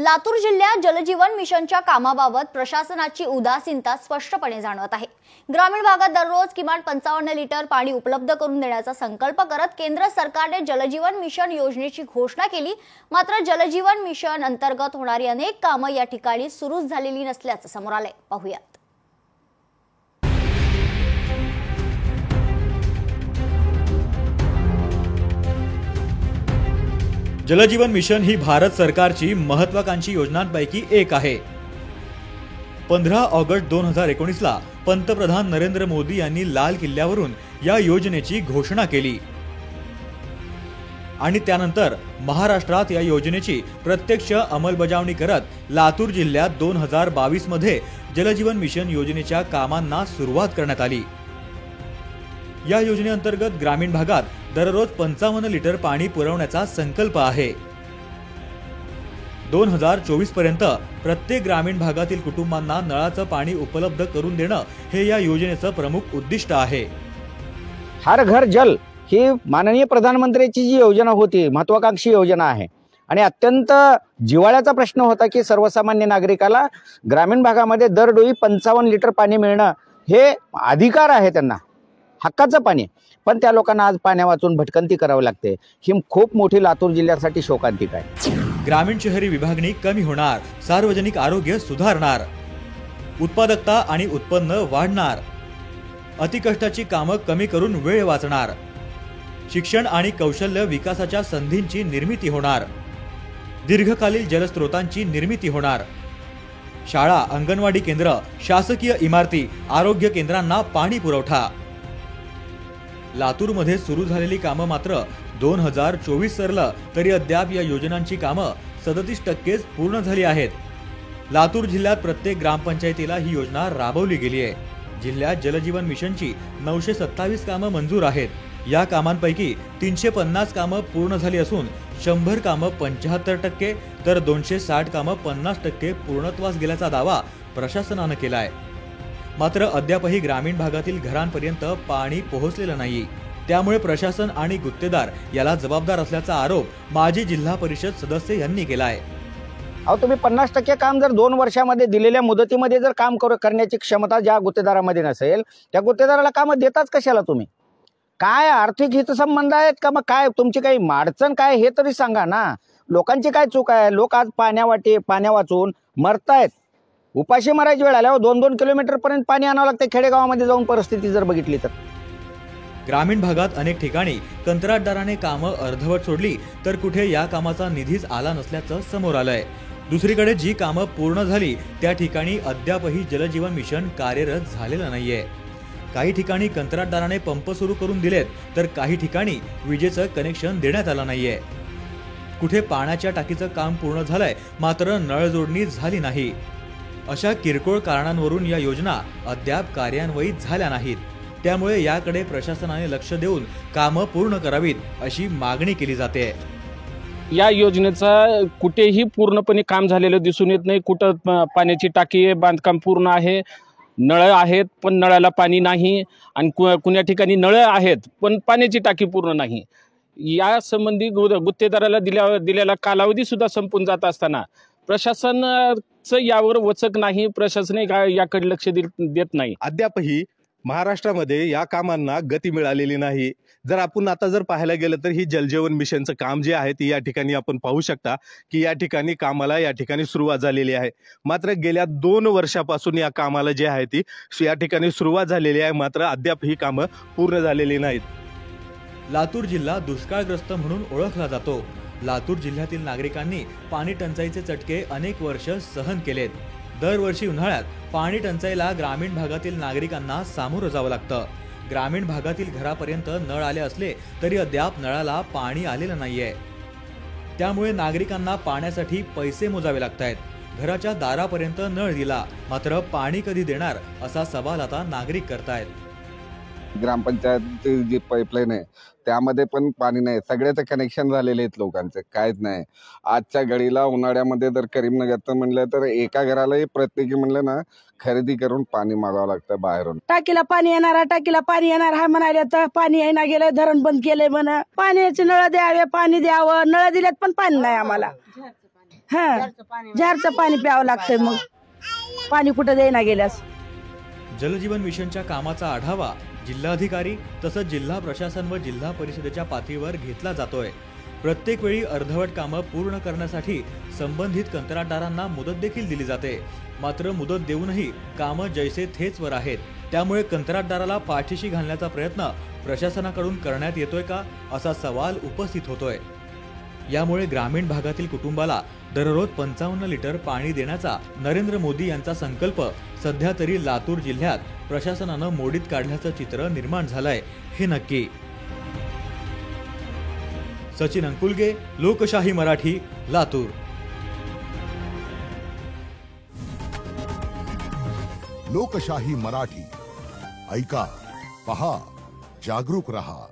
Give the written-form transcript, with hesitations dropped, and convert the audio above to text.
लातूर जिल्ह्यात जलजीवन मिशनच्या कामाबाबत प्रशासनाची उदासीनता स्पष्टपणे जाणवत आहे। ग्रामीण भागात दररोज किमान 55 लिटर पाणी उपलब्ध करून देण्याचा संकल्प करत केंद्र सरकारने जलजीवन मिशन योजनेची घोषणा केली। मात्र जलजीवन मिशन अंतर्गत होणारी अनेक कामे या ठिकाणी सुरू झालेली नसल्याचं समोर आलंय। पाहूयात। जलजीवन मिशन ही भारत सरकारची महत्त्वाकांक्षी योजनांपैकी एक आहे। 15 ऑगस्ट 2019 ला पंतप्रधान नरेंद्र मोदी यांनी लाल किल्ल्यावरून या योजनेची घोषणा केली आणि त्यानंतर महाराष्ट्रात या योजनेची प्रत्यक्ष अंमलबजावणी करत लातूर जिल्ह्यात 2022 मध्ये जलजीवन मिशन योजनेच्या कामांना सुरुवात करण्यात आली। या योजनेअंतर्गत ग्रामीण भागात दररोज 55 लिटर पाणी पुरवण्याचा संकल्प आहे। 2024 पर्यंत प्रत्येक ग्रामीण भागातील कुटुंबांना नळाचं पाणी उपलब्ध करून देणं हे या योजनेचं प्रमुख उद्दिष्ट आहे। हर घर जल ही माननीय प्रधानमंत्र्यांची जी योजना होती, महत्त्वाकांक्षी योजना आहे आणि अत्यंत जिव्हाळ्याचा प्रश्न होता की सर्वसामान्य नागरिकाला ग्रामीण भागामध्ये दरडोई 55 लिटर पाणी मिळणं हे अधिकार आहे, त्यांना हक्काचं पाणी। पण त्या लोकांना आज पाण्या वाचून भटकंती करावी लागते। ही खूप मोठी लातूर जिल्ह्यासाठी शोकांतिका आहे। ग्रामीण शहरी विभागणी कमी होणार, सार्वजनिक आरोग्य सुधारणार, उत्पादकता आणि उत्पन्न वाढणार, अतिकष्टाची कामं कमी करून वेळ वाचणार, शिक्षण आणि कौशल्य विकासाच्या संधींची निर्मिती होणार, दीर्घकालीन जलस्रोतांची निर्मिती होणार, शाळा, अंगणवाडी केंद्र, शासकीय इमारती, आरोग्य केंद्रांना पाणी पुरवठा। लातूरमध्ये सुरू झालेली कामं मात्र 2024 सरलं तरी अद्याप या योजनांची कामं 37% पूर्ण झाली आहेत। लातूर जिल्ह्यात प्रत्येक ग्रामपंचायतीला ही योजना राबवली गेली आहे। जिल्ह्यात जलजीवन मिशनची 927 कामं मंजूर आहेत। या कामांपैकी 350 कामं पूर्ण झाली असून 100 कामं 75% तर 260 कामं 50% पूर्णत्वास गेल्याचा दावा प्रशासनानं केलाय। मात्र अद्यापही ग्रामीण भागातील घरांपर्यंत पाणी पोहोचलेलं नाही। त्यामुळे प्रशासन आणि गुत्तेदार याला जबाबदार असल्याचा आरोप माजी जिल्हा परिषद सदस्य यांनी केलाय। अहो, तुम्ही 50% काम जर 2 वर्षामध्ये दिलेल्या मुदतीमध्ये जर काम करण्याची क्षमता ज्या गुत्तेदारामध्ये नसेल, त्या गुत्तेदाराला काम देताच कशाला तुम्ही? काय आर्थिक हितसंबंध आहेत का? मग काय तुमची काही अडचण काय हे तरी सांगा ना। लोकांची काय चूक आहे? लोक आज पाण्या वाचून मरतायत। उपाशी मरायची वेळ आल्यावर 2-2 किलोमीटर पर्यंत पाणी आणावं लागतं खेडेगावामध्ये जाऊन, परिस्थिती जर बघितली तर। ग्रामीण भागात अनेक ठिकाणी कंत्राटदाराने कामं अर्धवट सोडली तर कुठे या कामाचा निधीच आला नसल्याचं समोर आलंय। दुसरीकडे जी कामं पूर्ण झाली त्या ठिकाणी अद्यापही जलजीवन मिशन कार्यरत झालेलं नाहीये। काही ठिकाणी कंत्राटदाराने पंप सुरू करून दिलेत तर काही ठिकाणी विजेचं कनेक्शन देण्यात आलं नाहीये। कुठे पाण्याच्या टाकीचं काम पूर्ण झालंय मात्र नळ जोडणी झाली नाही। अशा किरकोळ कारणांवरून या योजना अद्याप कार्यान्वित झाल्या नाहीत। त्यामुळे याकडे प्रशासनाने लक्ष देऊन कामं पूर्ण करावीत अशी मागणी केली जाते। या योजनेचा कुठेही पूर्णपणे काम झालेलं दिसून येत नाही। कुठं पाण्याची टाकी बांधकाम पूर्ण आहे, नळ आहेत पण नळाला पाणी नाही, आणि कुण्या ठिकाणी नळ आहेत पण पाण्याची टाकी पूर्ण नाही। या संबंधी गुत्तेदाराला दिलेला कालावधी सुद्धा संपून जात असताना प्रशासनाचं यावर वचक नाही, प्रशासन याकडे लक्ष देत नाही। अद्यापही महाराष्ट्रामध्ये या कामांना गती मिळालेली नाही। जर आपण आता पाहायला गेलं तर ही जलजीवन मिशनचं काम जे आहे ते या ठिकाणी आपण पाहू शकता की या ठिकाणी कामाला या ठिकाणी सुरुवात झालेली आहे। मात्र गेल्या 2 वर्षापासून या कामाला जे आहे ती या ठिकाणी सुरुवात झालेली आहे, मात्र अद्याप ही कामं पूर्ण झालेली नाहीत। लातूर जिल्हा दुष्काळग्रस्त म्हणून ओळखला जातो। लातूर जिल्ह्यातील नागरिकांनी पाणी टंचाईचे चटके अनेक वर्ष सहन केलेत। दरवर्षी उन्हाळ्यात पाणी टंचाईला ग्रामीण भागातील नागरिकांना सामोरं जावं लागतं। ग्रामीण भागातील घरापर्यंत नळ आले असले तरी अद्याप नळाला पाणी आलेलं नाहीये। त्यामुळे नागरिकांना पाण्यासाठी पैसे मोजावे लागतायत। घराच्या दारापर्यंत नळ दिला मात्र पाणी कधी देणार असा सवाल आता नागरिक करतायत। ग्रामपंचायतची जी पाईपलाईन आहे त्यामध्ये पण पाणी नाही। सगळ्याचे कनेक्शन झालेले आहेत लोकांचे, काहीच नाही। आजच्या घडीला उन्हाळ्यामध्ये जर करीमनगरचं म्हणलं तर एका घरालाही प्रत्येकी म्हणलं ना खरेदी करून पाणी मागावं लागतं बाहेरून। टाकीला पाणी येणार हा म्हणाले तर पाणी येईना गेलंय, धरण बंद केलंय म्हण। पाण्याचे नळ द्यावे, पाणी द्यावं, नळ दिलेत पण पाणी नाही आम्हाला। हा जारचं पाणी प्यावं लागतंय, मग पाणी कुठं देईना गेल्यास. जलजीवन मिशनच्या कामाचा आढावा जिल्हाधिकारी तसंच जिल्हा प्रशासन व जिल्हा परिषदेच्या पातळीवर घेतला जातोय. प्रत्येक वेळी अर्धवट कामं पूर्ण करण्यासाठी संबंधित कंत्राटदारांना मुदत देखील दिली जाते. मात्र मुदत देऊनही कामं जैसे थेच वर आहेत. त्यामुळे कंत्राटदाराला पाठीशी घालण्याचा प्रयत्न प्रशासनाकडून करण्यात येतोय का, असा सवाल उपस्थित होतोय. यामुळे ग्रामीण भागातील कुटुंबाला दररोज 55 लिटर पाणी देण्याचा नरेंद्र मोदी यांचा संकल्प सध्या तरी लातूर जिल्ह्यात प्रशासनानं मोडीत काढल्याचं चित्र निर्माण झालंय हे नक्की. सचिन अंकुलगे, लोकशाही मराठी, लातूर. लोकशाही मराठी ऐका, पहा, जागरूक रहा.